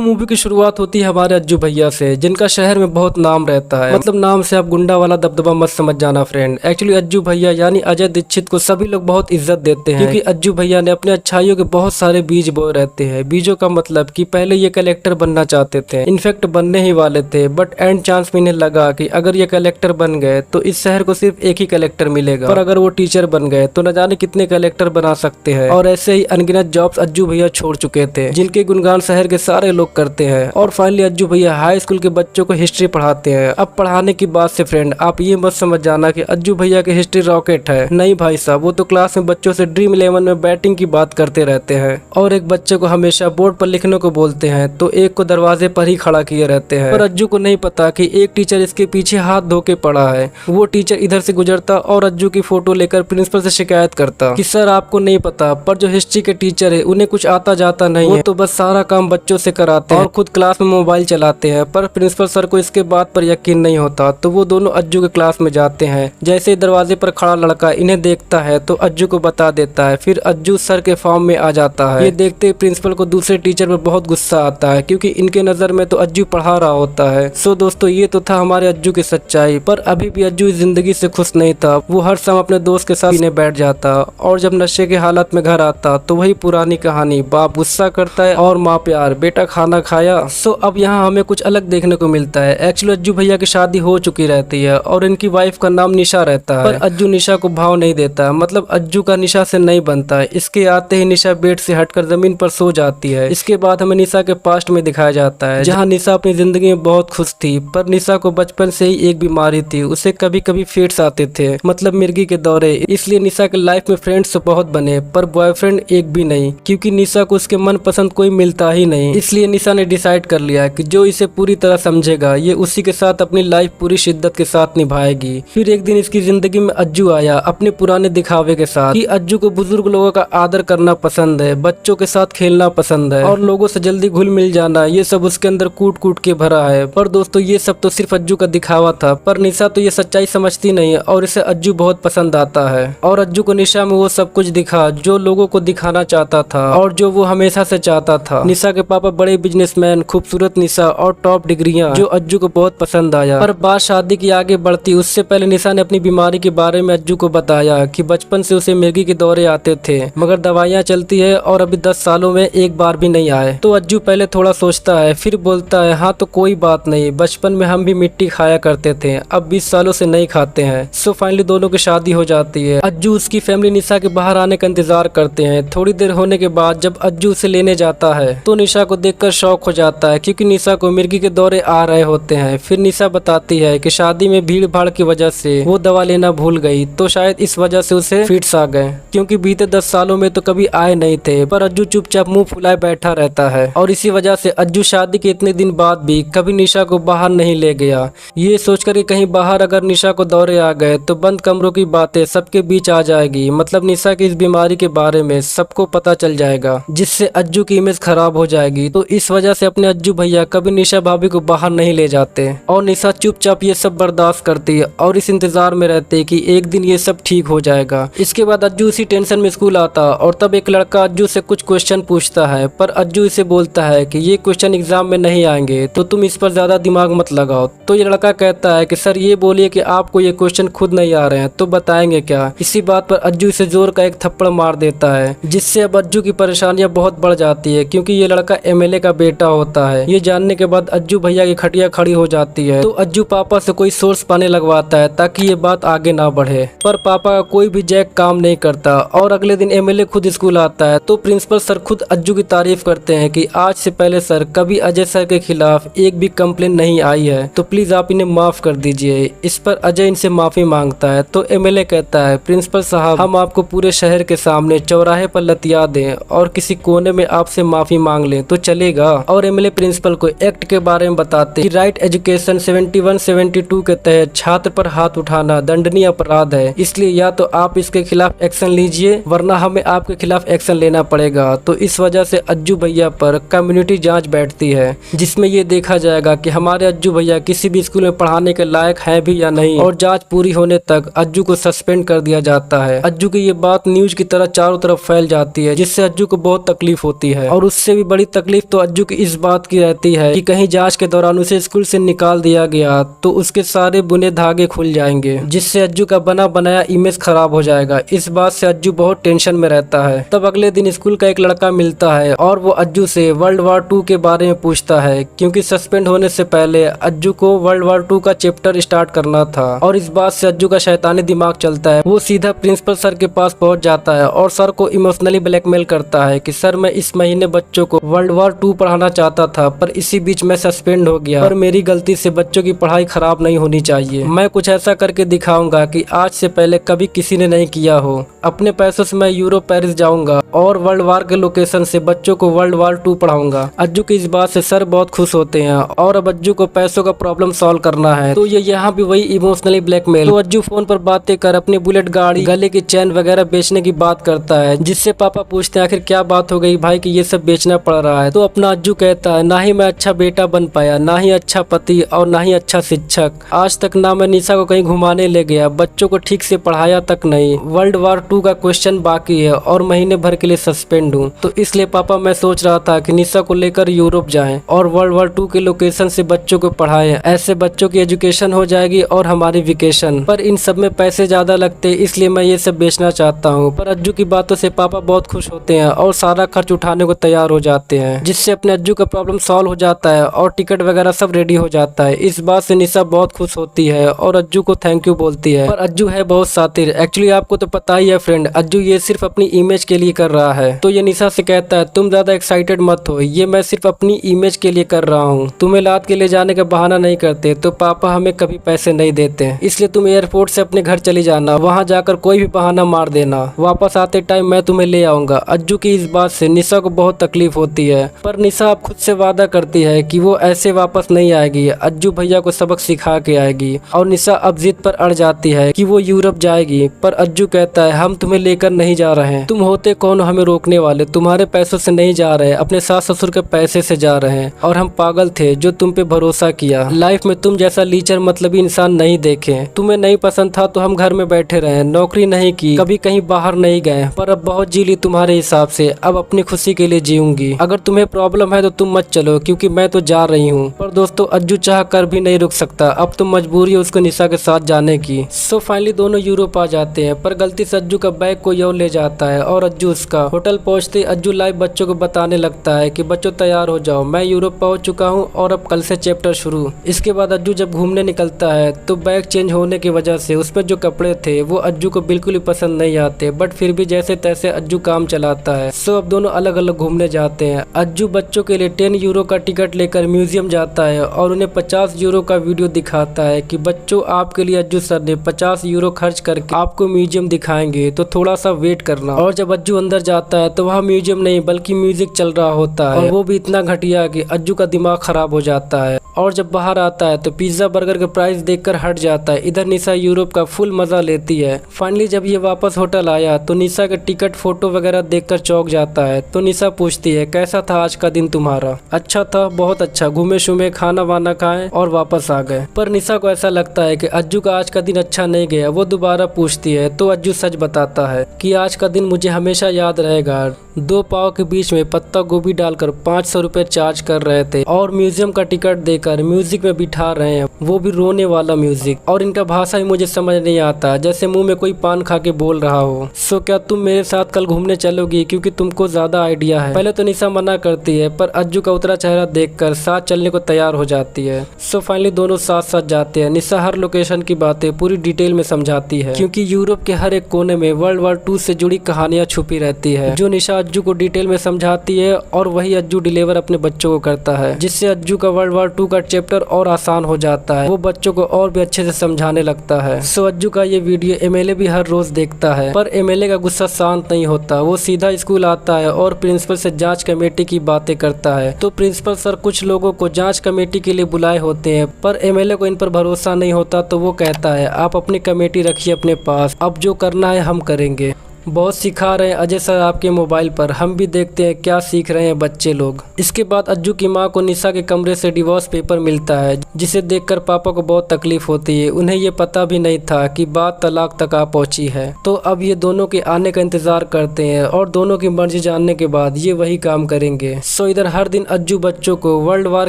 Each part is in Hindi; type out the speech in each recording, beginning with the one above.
मूवी की शुरुआत होती है हमारे अज्जू भैया से, जिनका शहर में बहुत नाम रहता है। मतलब नाम से आप गुंडा वाला दबदबा मत समझ जाना फ्रेंड। एक्चुअली अज्जू भैया यानी अजय दीक्षित को सभी लोग बहुत इज्जत देते हैं, क्योंकि अज्जू भैया ने अपने अच्छाइयों के बहुत सारे बीज बोए रहते हैं। बीजों का मतलब कि पहले ये कलेक्टर बनना चाहते थे, इनफैक्ट बनने ही वाले थे, बट एंड चांस में इन्हें लगा कि अगर ये कलेक्टर बन गए तो इस शहर को सिर्फ एक ही कलेक्टर मिलेगा, और अगर वो टीचर बन गए तो न जाने कितने कलेक्टर बना सकते हैं। और ऐसे ही अनगिनत जॉब्स अज्जू भैया छोड़ चुके थे, जिनके गुणगान शहर के सारे लोग करते हैं। और फाइनली अज्जू भैया हाई स्कूल के बच्चों को हिस्ट्री पढ़ाते हैं। अब पढ़ाने की बात से फ्रेंड आप ये मत समझ जाना कि अज्जू भैया की हिस्ट्री रॉकेट है, नहीं भाई साहब, वो तो क्लास में बच्चों से ड्रीम 11 में बैटिंग की बात करते रहते हैं, और एक बच्चे को हमेशा बोर्ड पर लिखने को बोलते हैं तो एक को दरवाजे पर ही खड़ा किए रहते हैं। पर अज्जू को नहीं पता कि एक टीचर इसके पीछे हाथ धो के पड़ा है। वो टीचर इधर से गुजरता और अज्जू की फोटो लेकर प्रिंसिपल से शिकायत करता कि सर आपको नहीं पता, पर जो हिस्ट्री के टीचर है उन्हें कुछ आता जाता नहीं है, वो तो बस सारा काम बच्चों से कराते हैं और खुद क्लास में मोबाइल चलाते हैं। पर प्रिंसिपल सर को इसके बात पर यकीन नहीं होता, तो वो दोनों अज्जू के क्लास में जाते हैं। जैसे ही दरवाजे पर खड़ा लड़का इन्हें देखता है तो अज्जू को बता देता है। फिर अज्जू सर के फॉर्म में आ जाता है। ये देखते ही प्रिंसिपल को दूसरे टीचर पर बहुत गुस्सा आता है, क्योंकि इनके नजर में तो अज्जू पढ़ा रहा होता है। सो दोस्तों ये तो था हमारे अज्जू की सच्चाई, पर अभी भी अज्जू इस जिंदगी से खुश नहीं था। वो हर समय अपने दोस्त के साथ पीने बैठ जाता, और जब नशे के हालत में घर आता तो वही पुरानी कहानी, बाप गुस्सा करता है और माँ प्यार, बेटा खाना खाया। सो अब यहाँ हमें कुछ अलग देखने को मिलता है। एक्चुअली अज्जू भैया की शादी हो चुकी रहती है और इनकी वाइफ का नाम निशा रहता है, पर अज्जू निशा को भाव नहीं देता। मतलब अज्जू का निशा से नहीं बनता है। इसके आते ही निशा बेड से हटकर जमीन पर सो जाती है। इसके बाद हमें निशा के पास्ट में दिखाया जाता है, जहाँ निशा अपनी जिंदगी में बहुत खुश थी, पर निशा को बचपन से ही एक बीमारी थी, उसे कभी कभी फिट्स आते थे, मतलब मिर्गी के दौरे। इसलिए निशा के लाइफ में फ्रेंड्स तो बहुत बने, पर बॉयफ्रेंड एक भी नहीं, क्योंकि निशा को उसके मन पसंद कोई मिलता ही नहीं। इसलिए निशा ने डिसाइड कर लिया कि जो इसे पूरी तरह समझेगा ये उसी के साथ अपनी लाइफ पूरी शिद्दत के साथ निभाएगी। फिर एक दिन इसकी जिंदगी में अज्जू आया अपने पुराने दिखावे के साथ, कि अज्जू को बुजुर्ग लोगों का आदर करना पसंद है, बच्चों के साथ खेलना पसंद है, और लोगों से जल्दी घुल मिल जाना, ये सब उसके अंदर कूट कूट के भरा है। पर दोस्तों ये सब तो सिर्फ अज्जू का दिखावा था, पर निशा तो ये सच्चाई समझती नहीं है और इसे अज्जू बहुत पसंद आता है। और अज्जू को निशा में वो सब कुछ दिखा जो लोगों को दिखाना चाहता था और जो वो हमेशा से चाहता था। निशा के पापा बड़े बिजनेसमैन, खूबसूरत निशा और टॉप डिग्रियां, जो अज्जू को बहुत पसंद आया। पर बात शादी की आगे बढ़ती उससे पहले निशा ने अपनी बीमारी के बारे में अज्जू को बताया कि बचपन से उसे मिर्गी के दौरे आते थे, मगर दवाइयाँ चलती है और अभी 10 सालों में एक बार भी नहीं आए। तो अज्जू पहले थोड़ा सोचता है, फिर बोलता है हाँ तो कोई बात नहीं, बचपन में हम भी मिट्टी खाया करते थे, अब 20 सालों से नहीं खाते हैं। सो फाइनली दोनों की शादी हो जाती है। अज्जू उसकी फैमिली निशा के बाहर आने का इंतजार करते हैं। थोड़ी देर होने के बाद जब अज्जू उसे लेने जाता है तो निशा को देखकर शौक हो जाता है, क्योंकि निशा को मिर्गी के दौरे आ रहे होते हैं। फिर निशा बताती है कि शादी में भीड़ भाड़ की वजह से वो दवा लेना भूल गई, तो शायद इस वजह से उसे फिट्स आ गए, क्योंकि बीते 10 सालों में तो कभी आए नहीं थे। पर अज्जू चुपचाप मुंह फुलाए बैठा रहता है, और इसी वजह से अज्जू शादी के इतने दिन बाद भी कभी निशा को बाहर नहीं ले गया। ये सोचकर कि कहीं बाहर अगर निशा को दौरे आ गए तो बंद कमरों की बातें सबके बीच आ जाएगी, मतलब निशा की इस बीमारी के बारे में सबको पता चल जाएगा, जिससे अज्जू की इमेज खराब हो जाएगी। तो इस वजह से अपने अज्जू भैया कभी निशा भाभी को बाहर नहीं ले जाते, और निशा चुपचाप ये सब बर्दाश्त करती है और इस इंतजार में रहते है कि एक दिन ये सब ठीक हो जाएगा। इसके बाद अज्जू इसी टेंशन में स्कूल आता, और तब एक लड़का अज्जू से कुछ क्वेश्चन पूछता है, पर अज्जू इसे बोलता है कि ये क्वेश्चन एग्जाम में नहीं आएंगे, तो तुम इस पर ज्यादा दिमाग मत लगाओ। तो ये लड़का कहता है कि सर ये बोलिए कि आपको ये क्वेश्चन खुद नहीं आ रहे हैं तो बताएंगे क्या। इसी बात पर अज्जू इसे जोर का एक थप्पड़ मार देता है, जिससे अब अज्जू की परेशानियां बहुत बढ़ जाती है, क्योंकि ये लड़का एमएलए का बेटा होता है। ये जानने के बाद अज्जू भैया की खटिया खड़ी हो जाती है। तो अज्जू पापा से कोई सोर्स पाने लगवाता है ताकि ये बात आगे ना बढ़े, पर पापा का कोई भी जैक काम नहीं करता। और अगले दिन एमएलए खुद स्कूल आता है, तो प्रिंसिपल सर खुद अज्जू की तारीफ करते हैं कि आज से पहले सर कभी अजय सर के खिलाफ एक भी कंप्लेन नहीं आई है, तो प्लीज आप इन्हें माफ कर दीजिए। इस पर अजय इनसे माफी मांगता है, तो एमएलए कहता है प्रिंसिपल साहब हम आपको पूरे शहर के सामने चौराहे पर लतिया दें और किसी कोने में आपसे माफी मांग लें तो चलेगा। और एमएलए प्रिंसिपल को एक्ट के बारे में बताते कि राइट एजुकेशन 71-72 के तहत छात्र पर हाथ उठाना दंडनीय अपराध है, इसलिए या तो आप इसके खिलाफ एक्शन लीजिए वरना हमें आपके खिलाफ एक्शन लेना पड़ेगा। तो इस वजह से अज्जू भैया पर कम्युनिटी जांच बैठती है, जिसमें ये देखा जाएगा कि हमारे अज्जू भैया किसी भी स्कूल में पढ़ाने के लायक है भी या नहीं, और जांच पूरी होने तक अज्जू को सस्पेंड कर दिया जाता है। अज्जू की ये बात न्यूज की तरह चारों तरफ फैल जाती है, जिससे अज्जू को बहुत तकलीफ होती है, और उससे भी बड़ी तकलीफ तो अज्जू की इस बात की रहती है कि कहीं जांच के दौरान उसे स्कूल से निकाल दिया गया तो उसके सारे बुने धागे खुल जाएंगे, जिससे अज्जू का बना बनाया इमेज खराब हो जाएगा। इस बात से अज्जू बहुत टेंशन में रहता है। तब अगले दिन स्कूल का एक लड़का मिलता है और वो अज्जू से वर्ल्ड वार 2 के बारे में पूछता है, क्योंकि सस्पेंड होने से पहले अज्जू को वर्ल्ड वार 2 का चैप्टर स्टार्ट करना था। और इस बात से अज्जू का शैतानी दिमाग चलता है। वो सीधा प्रिंसिपल सर के पास पहुंच जाता है और सर को इमोशनली ब्लैकमेल करता है कि सर मैं इस महीने बच्चों को वर्ल्ड वार 2 पढ़ाना चाहता था, पर इसी बीच मैं सस्पेंड हो गया, पर मेरी गलती से बच्चों की पढ़ाई खराब नहीं होनी चाहिए। मैं कुछ ऐसा करके दिखाऊंगा कि आज से पहले कभी किसी ने नहीं किया हो। अपने पैसों से मैं यूरोप पेरिस जाऊंगा और वर्ल्ड वार के लोकेशन से बच्चों को वर्ल्ड वार 2 पढ़ाऊंगा। अज्जू की इस बात से सर बहुत खुश होते हैं और अब अज्जू को पैसों का प्रॉब्लम सॉल्व करना है। तो ये यहाँ भी वही इमोशनली ब्लैकमेल। तो अज्जू फोन पर बातें कर अपनी बुलेट गाड़ी, गले की चैन वगैरह बेचने की बात करता है, जिससे पापा पूछते हैं आखिर क्या बात हो गई भाई कि ये सब बेचना पड़ रहा है। तो अपना अज्जू कहता है, ना ही मैं अच्छा बेटा बन पाया, ना ही अच्छा पति और ना ही अच्छा शिक्षक। आज तक ना मैं निशा को कहीं घुमाने ले गया, बच्चों को ठीक से पढ़ाया तक नहीं। वर्ल्ड वार 2 का क्वेश्चन बाकी है और महीने भर के लिए सस्पेंड हूँ। तो इसलिए पापा मैं सोच रहा था कि निशा को लेकर यूरोप जाएं और वर्ल्ड वार 2 के लोकेशन से बच्चों को पढ़ाएं। ऐसे बच्चों की एजुकेशन हो जाएगी और हमारी वेकेशन। पर इन सब में पैसे ज्यादा लगते, इसलिए मैं ये सब बेचना चाहता हूँ। पर अज्जू की बातों से पापा बहुत खुश होते हैं और सारा खर्च उठाने को तैयार हो जाते हैं, जिससे अपने अज्जू का प्रॉब्लम सॉल्व हो जाता है और टिकट वगैरह सब रेडी हो जाता है। इस बात से निशा बहुत खुश होती है और अज्जू को थैंक यू बोलती है। पर अज्जू है बहुत शातिर। एक्चुअली आपको तो पता ही है फ्रेंड, अज्जू ये सिर्फ अपनी इमेज के लिए कर रहा है। तो ये निशा से कहता है, तुम ज्यादा एक्साइटेड मत हो, ये मैं सिर्फ अपनी इमेज के लिए कर रहा हूँ। तुम्हें लाद के ले जाने का बहाना नहीं करते तो पापा हमें कभी पैसे नहीं देते, इसलिए तुम एयरपोर्ट से अपने घर चली जाना, वहाँ जाकर कोई भी बहाना मार देना, वापस आते टाइम मैं तुम्हें ले आऊंगा। अज्जू की इस बात से निशा को बहुत तकलीफ होती है, पर निशा अब खुद से वादा करती है कि वो ऐसे वापस नहीं आएगी, अज्जू भैया को सबक सिखा के आएगी। और निशा अब जिद पर अड़ जाती है कि वो यूरोप जाएगी। पर अज्जू कहता है, हम तुम्हें लेकर नहीं जा रहे हैं, तुम होते कौन हमें रोकने वाले, तुम्हारे पैसों से नहीं जा रहे, अपने सास ससुर के पैसे से जा रहे हैं और हम पागल थे जो तुम पे भरोसा किया। लाइफ में तुम जैसा लीचर मतलबी इंसान नहीं देखे, तुम्हें नहीं पसंद था तो हम घर में बैठे रहे, नौकरी नहीं की, कभी कहीं बाहर नहीं गए, पर अब बहुत जी ली तुम्हारे हिसाब से, अब अपनी खुशी के लिए जीऊंगी। अगर तुम्हें प्रॉब्लम है तो तुम मत चलो, क्योंकि मैं तो जा रही हूँ। पर दोस्तों अज्जू चाह कर भी नहीं रुक सकता, अब तो मजबूरी है उसको निशा के साथ जाने की। सो फाइनली दोनों यूरोप आ जाते हैं, पर गलती से अज्जू का बैग कोई और ले जाता है और अज्जू उसका। होटल पहुंचते अज्जू लाइव बच्चों को बताने लगता है कि बच्चों तैयार हो जाओ, मैं यूरोप पहुंच चुका हूं और अब कल से चैप्टर शुरू। इसके बाद अज्जू जब घूमने निकलता है तो बैग चेंज होने की वजह से उसमें जो कपड़े थे वो अज्जू को बिल्कुल ही पसंद नहीं आते, बट फिर भी जैसे तैसे अज्जू काम चलाता है। सो अब दोनों अलग अलग घूमने जाते हैं। अज्जू बच्चों के लिए 10 यूरो का टिकट लेकर म्यूजियम जाता है और उन्हें 50 यूरो का वीडियो दिखाता है कि बच्चों आपके लिए अज्जू सर ने 50 यूरो खर्च करके आपको म्यूजियम दिखाएंगे, तो थोड़ा सा वेट करना। और जब अज्जू अंदर जाता है तो वहाँ म्यूजियम नहीं बल्कि म्यूजिक चल रहा होता है, और वो भी इतना घटिया कि अज्जू का दिमाग खराब हो जाता है। और जब बाहर आता है तो पिज्जा बर्गर के प्राइस देखकर हट जाता है। इधर निशा यूरोप का फुल मजा लेती है। फाइनली जब ये वापस होटल आया तो निशा का टिकट फोटो वगैरह देखकर चौंक जाता है। तो निशा पूछती है, कैसा था आज का दिन तुम्हारा? अच्छा था, बहुत अच्छा, घूमे शुमे, खाना वाना खाए और वापस आ गए। पर निशा को ऐसा लगता है कि अज्जू का आज का दिन अच्छा नहीं गया। वो दोबारा पूछती है तो अज्जू सच बताता है कि आज का दिन मुझे हमेशा याद रहेगा। 2 पाव के बीच में पत्ता गोभी डालकर 500 रुपए चार्ज कर रहे थे और म्यूजियम का टिकट देकर म्यूजिक में बिठा रहे हैं, वो भी रोने वाला म्यूजिक। और इनका भाषा ही मुझे समझ नहीं आता, जैसे मुंह में कोई पान खा के बोल रहा हो। सो क्या तुम मेरे साथ कल घूमने चलोगी, क्योंकि तुमको ज्यादा आइडिया है? पहले तो निशा मना करती है, पर अज्जू का उतरा चेहरा देखकर साथ चलने को तैयार हो जाती है। सो फाइनली दोनों साथ साथ जाते हैं। निशा हर लोकेशन की बातें पूरी डिटेल में समझाती है, क्योंकि यूरोप के हर एक कोने में वर्ल्ड वार 2 से जुड़ी कहानियां छुपी रहती है, जो निशा अज्जू को डिटेल में समझाती है और वही अज्जू डिलीवर अपने बच्चों को करता है, जिससे अज्जू का वर्ल्ड वार 2 का चैप्टर और आसान हो जाता है। वो बच्चों को और भी अच्छे से समझाने लगता है। सो अज्जू का ये वीडियो एमएलए भी हर रोज देखता है, पर एमएलए का गुस्सा शांत नहीं होता। वो सीधा स्कूल आता है और प्रिंसिपल से जांच कमेटी की बातें करता है। तो प्रिंसिपल सर कुछ लोगों को जांच कमेटी के लिए बुलाए होते हैं, पर एमएलए को इन पर भरोसा नहीं होता। तो वो कहता है, आप अपनी कमेटी रखिए अपने पास, अब जो करना है हम करेंगे। बहुत सिखा रहे हैं अजय सर आपके मोबाइल पर, हम भी देखते हैं क्या सीख रहे हैं बच्चे लोग। इसके बाद अज्जू की मां को निशा के कमरे से डिवोर्स पेपर मिलता है, जिसे देखकर पापा को बहुत तकलीफ होती है। उन्हें ये पता भी नहीं था कि बात तलाक तक आ पहुंची है। तो अब ये दोनों के आने का इंतजार करते हैं और दोनों की मर्जी जानने के बाद ये वही काम करेंगे। सो इधर हर दिन अज्जू बच्चों को वर्ल्ड वार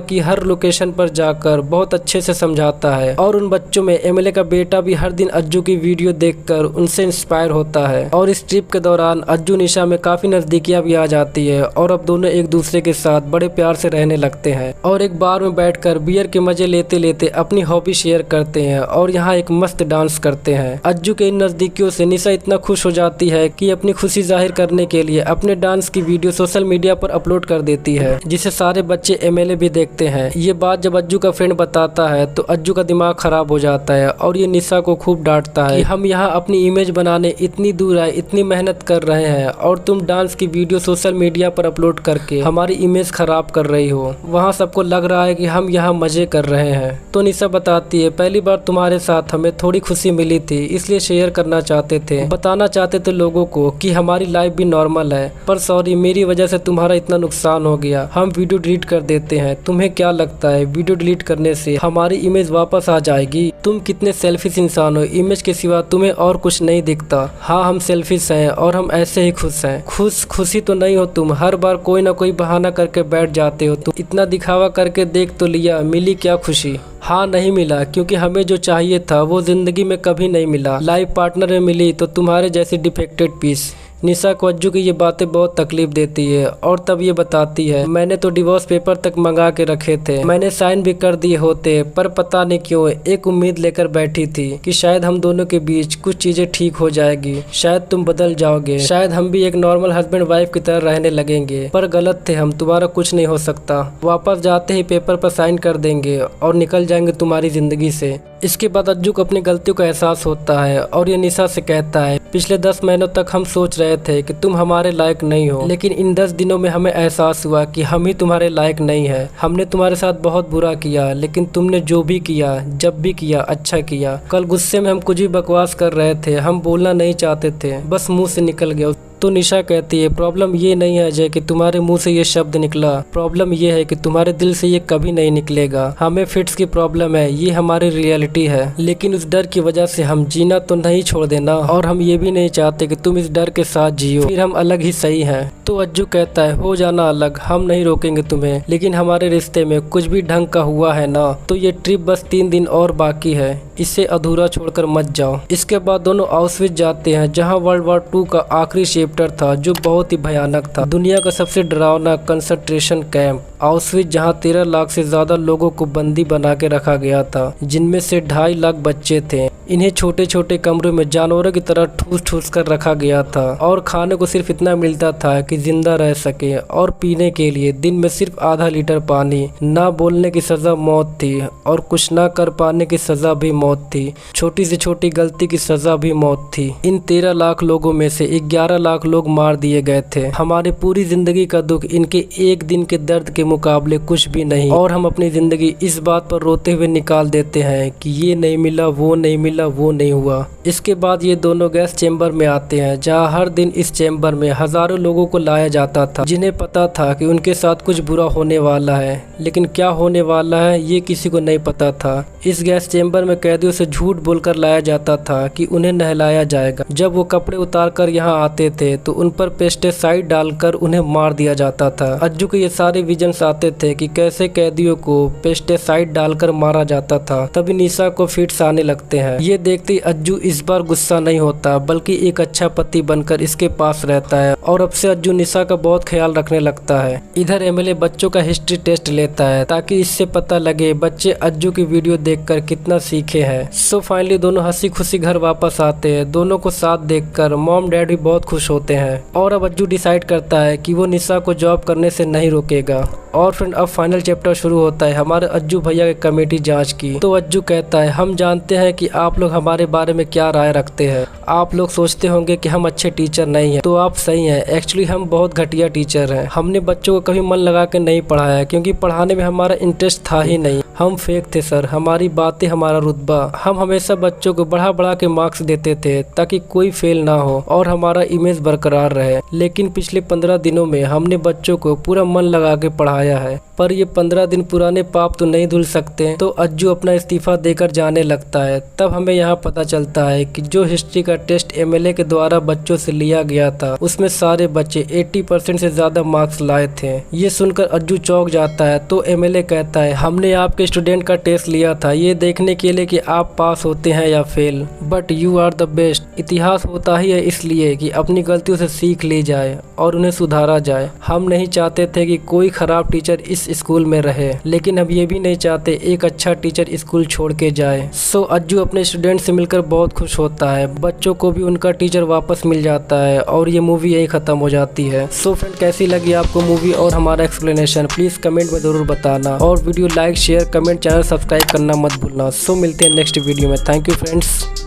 की हर लोकेशन पर जाकर बहुत अच्छे से समझाता है और उन बच्चों में एमएलए का बेटा भी हर दिन अज्जू की वीडियो देखकर उनसे इंस्पायर होता है। और इस ट्रिप के दौरान अज्जू निशा में काफी नजदीकियां भी आ जाती है और अब दोनों एक दूसरे के साथ बड़े प्यार से रहने लगते हैं और एक बार में बैठकर बियर के मजे लेते लेते अपनी हॉबी शेयर करते हैं और यहाँ एक मस्त डांस करते हैं। अज्जू के इन नजदीकियों से निशा इतना खुश हो जाती है कि अपनी खुशी जाहिर करने के लिए अपने डांस की वीडियो सोशल मीडिया पर अपलोड कर देती है, जिसे सारे बच्चे एमएलए भी देखते हैं। ये बात जब अज्जू का फ्रेंड बताता है तो अज्जू का दिमाग खराब हो जाता है और ये निशा को खूब डांटता है कि हम यहाँ अपनी इमेज बनाने इतनी दूर आए, इतनी मेहनत कर रहे हैं और तुम डांस की वीडियो सोशल मीडिया पर अपलोड करके हमारी इमेज खराब कर रही हो। वहाँ सबको लग रहा है कि हम यहाँ मजे कर रहे हैं। तो निशा बताती है पहली बार तुम्हारे साथ हमें थोड़ी खुशी मिली थी, इसलिए शेयर करना चाहते थे, बताना चाहते थे लोगों को कि हमारी लाइफ भी नॉर्मल है, पर सॉरी मेरी वजह से तुम्हारा इतना नुकसान हो गया, हम वीडियो डिलीट कर देते हैं। तुम्हें क्या लगता है वीडियो डिलीट करने से हमारी इमेज वापस आ जाएगी? तुम कितने सेल्फिश इंसान हो, इमेज के सिवा तुम्हें और कुछ नहीं दिखता। हाँ हम सेल्फिश हैं और हम ऐसे ही खुश हैं। खुशी तो नहीं हो तुम, हर बार कोई ना कोई बहाना करके बैठ जाते हो। तुम इतना दिखावा करके देख तो लिया, मिली क्या खुशी? हाँ नहीं मिला, क्योंकि हमें जो चाहिए था वो जिंदगी में कभी नहीं मिला। लाइफ पार्टनर में मिली तो तुम्हारे जैसी डिफेक्टेड पीस। निशा को अज्जू की ये बातें बहुत तकलीफ देती है और तब ये बताती है मैंने तो डिवोर्स पेपर तक मंगा के रखे थे, मैंने साइन भी कर दिए होते, पर पता नहीं क्यों एक उम्मीद लेकर बैठी थी कि शायद हम दोनों के बीच कुछ चीजें ठीक हो जाएगी, शायद तुम बदल जाओगे, शायद हम भी एक नॉर्मल हस्बैंड वाइफ की तरह रहने लगेंगे। पर गलत थे हम, तुम्हारा कुछ नहीं हो सकता। वापस जाते ही पेपर पर साइन कर देंगे और निकल जाएंगे तुम्हारी जिंदगी से। इसके बाद अज्जू को अपनी गलतियों का एहसास होता है और ये निशा से कहता है पिछले 10 महीनों तक हम सोच रहे थे कि तुम हमारे लायक नहीं हो, लेकिन इन 10 दिनों में हमें एहसास हुआ कि हम ही तुम्हारे लायक नहीं है। हमने तुम्हारे साथ बहुत बुरा किया, लेकिन तुमने जो भी किया, जब भी किया, अच्छा किया। कल गुस्से में हम कुछ भी बकवास कर रहे थे, हम बोलना नहीं चाहते थे, बस मुंह से निकल गया। तो निशा कहती है प्रॉब्लम ये नहीं है अजय कि तुम्हारे मुंह से ये शब्द निकला, प्रॉब्लम ये है कि तुम्हारे दिल से ये कभी नहीं निकलेगा। हमें फिट्स की प्रॉब्लम है, ये हमारी रियलिटी है, लेकिन उस डर की वजह से हम जीना तो नहीं छोड़ देना और हम ये भी नहीं चाहते कि तुम इस डर के साथ जियो, फिर हम अलग ही सही हैं। तो अज्जू कहता है हो जाना अलग, हम नहीं रोकेंगे तुम्हें, लेकिन हमारे रिश्ते में कुछ भी ढंग का हुआ है ना तो ये ट्रिप बस 3 दिन और बाकी है, इसे अधूरा छोड़कर मत जाओ। इसके बाद दोनों ऑस्विच जाते हैं जहाँ वर्ल्ड वॉर 2 का आखिरी चैप्टर था जो बहुत ही भयानक था। दुनिया का सबसे डरावना कंसंट्रेशन कैंप ऑस्विच, जहाँ 13 लाख से ज्यादा लोगों को बंदी बना के रखा गया था, जिनमें से 2.5 लाख बच्चे थे। इन्हें छोटे छोटे कमरों में जानवरों की तरह ठूस ठूस कर रखा गया था और खाने को सिर्फ इतना मिलता था कि जिंदा रह सके, और पीने के लिए दिन में सिर्फ आधा लीटर पानी। ना बोलने की सजा मौत थी और कुछ ना कर पाने की सजा भी मौत थी। छोटी से छोटी गलती की सजा भी मौत थी। इन 13 लाख लोगों में से 11 लाख लोग मार दिए गए थे। हमारी पूरी जिंदगी का दुख इनके एक दिन के दर्द के मुकाबले कुछ भी नहीं, और हम अपनी जिंदगी इस बात पर रोते हुए निकाल देते हैं कि ये नहीं मिला, वो नहीं मिला, वो नहीं हुआ। इसके बाद ये दोनों गैस चेंबर में आते हैं जहाँ हर दिन इस चेंबर में हजारों लोगों को लाया जाता था, जिन्हें पता था कि उनके साथ कुछ बुरा होने वाला है, लेकिन क्या होने वाला है ये किसी को नहीं पता था। इस गैस चेंबर में कैदियों से झूठ बोलकर लाया जाता था कि उन्हें नहलाया जाएगा। जब वो कपड़े उतार कर यहाँ आते थे तो उन पर पेस्टिसाइड डालकर उन्हें मार दिया जाता था। अज्जू के ये सारे विजन्स आते थे कि कैसे कैदियों को पेस्टिसाइड डालकर मारा जाता था। तभी निशा को फिट्स आने लगते हैं। ये देखते ही अज्जू इस बार गुस्सा नहीं होता, बल्कि एक अच्छा पति बनकर इसके पास रहता है और अब से अज्जू निशा का बहुत ख्याल रखने लगता है। इधर एमएलए बच्चों का हिस्ट्री टेस्ट लेता है ताकि इससे पता लगे बच्चे अज्जू की वीडियो देखकर कितना सीखे हैं। सो फाइनली दोनों हंसी खुशी घर वापस आते हैं। दोनों को साथ देखकर मॉम डैड भी बहुत खुश होते हैं और अब अज्जू डिसाइड करता है कि वो निशा को जॉब करने से नहीं रोकेगा। और फ्रेंड अब फाइनल चैप्टर शुरू होता है हमारे अज्जू भैया के कमेटी जांच की। तो अज्जू कहता है हम जानते हैं कि आप लोग हमारे बारे में क्या राय रखते हैं। आप लोग सोचते होंगे कि हम अच्छे टीचर नहीं हैं, तो आप सही हैं। एक्चुअली हम बहुत घटिया टीचर हैं। हमने बच्चों को कभी मन लगा के नहीं पढ़ाया क्योंकि पढ़ाने में हमारा इंटरेस्ट था ही नहीं। हम फेक थे सर, हमारी बातें हमारा रुतबा। हम हमेशा बच्चों को बढ़ा बढ़ा के मार्क्स देते थे ताकि कोई फेल ना हो और हमारा इमेज बरकरार रहे। लेकिन पिछले 15 दिनों में हमने बच्चों को पूरा मन लगा के पढ़ाया है, पर ये 15 दिन पुराने पाप तो नहीं धुल सकते। तो अज्जू अपना इस्तीफा देकर जाने लगता है। तब हमें यहाँ पता चलता है कि जो हिस्ट्री का टेस्ट एमएलए के द्वारा बच्चों से लिया गया था उसमें सारे बच्चे 80% से ज्यादा मार्क्स लाए थे। ये सुनकर अज्जू चौंक जाता है। तो एमएलए कहता है हमने आपके स्टूडेंट का टेस्ट लिया था ये देखने के लिए कि आप पास होते हैं या fail, but you are the best. इतिहास होता ही है इसलिए कि अपनी गलतियों से सीख ली जाए और उन्हें सुधारा जाए। हम नहीं चाहते थे कि कोई खराब टीचर इस स्कूल में रहे, लेकिन हम ये भी नहीं चाहते एक अच्छा टीचर स्कूल छोड़ के जाए। सो अज्जू अपने स्टूडेंट से मिलकर बहुत खुश होता है। बच्चों को भी उनका टीचर वापस मिल जाता है और ये मूवी यही खत्म हो जाती है। सो फ्रेंड कैसी लगी आपको मूवी और हमारा एक्सप्लेनेशन प्लीज कमेंट में जरूर बताना और video like share comment channel subscribe करना मत भूलना। सो मिलते हैं नेक्स्ट वीडियो में। Thank you friends.